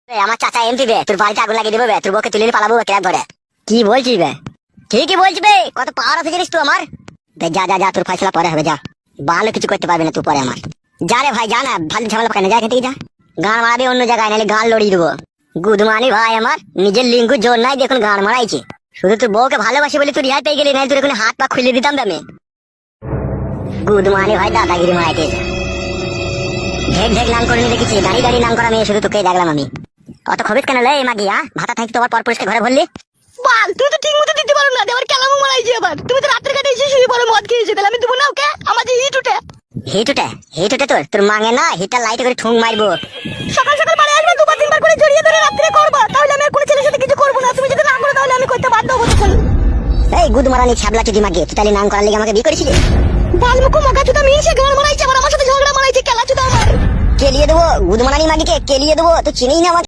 আমার চাচা এমপি বে, তোর বাড়িতে আগুন লাগিয়ে দেবে বে, তোর বউকে তুলে নিয়ে পালাবো ক্যাব ধরে। কি বলছিস বে? ঠিকই বলছি বে, কত পাওয়ার আছে জানিস তুই আমার। যা যা যা, তোর ফয়সালা পরে হবে, যা। ভালো কিছু করতে পারবে না তুই পরে আমার। যা রে ভাই, যা না, ভালো ঝামেলা পাকানে, যা এখান থেকে যা। গান মারাবি অন্য জায়গায়, নাহলে গান লড়িয়ে দেবো। গুদমানি ভাই আমার, নিজের লিঙ্গু জোর নাই, দেখুন গান মারাইছে। শুধু তোর বউকে ভালোবাসি বলে তুই রিহাই পেয়ে গেলি, নাহলে তোর এখন হাত পা খুলে দিতাম আমি। গুদমানি ভাই দাদাগিরি মারাইতে ঢেক ঢেক নাম করে নিয়ে দেখেছি, দাঁড়িয়ে দাঁড়িয়ে নাম করা মেয়ে শুধু তোকেই দেখলাম আমি। অত খবিস কেন লে মাগিয়া, ভাতা থাকি তোমার পর পুরুষকে ঘরে ভরলি। বাল, তুমি তো ঠিক মতো দিতে পারো না, আবার কেলামো মারাইছি আবার। তুমি তো রাত্রে কাটে এসে শুয়ে পড়ো, মদ খেয়েছো, তাহলে আমি দেবো না ওকে? আমার যে হিট উঠে। হিট উঠে? হিট উঠে তোর? তোর মাঙে না, হিটটা লাইটে করে ঠুং মারবো। সকাল সকাল বাড়ি আসবে, দুবার তিনবার করে জড়িয়ে ধরে রাত্রে করবো, তাহলে আমি আর কোনো ছেলের সাথে কিছু করবো না। তুমি যদি না করো তাহলে আমি করতে বাধ্য হবো তখন। এই গুদ মারানি ছাবলা চুদি মাগে, তুই তাহলে নাম করার লেগে আমাকে বিয়ে করেছিলি? বাল মুখো মগা চুদা মিশে গান মারাইছে, আবার আমার সাথে ঝগড়া মারাইছে, কেলা চুদা আমার। কেলিয়ে দেবো গুদ মারানি মাগিকে, কেলিয়ে দেবো। তুই চিনিস না আমাকে।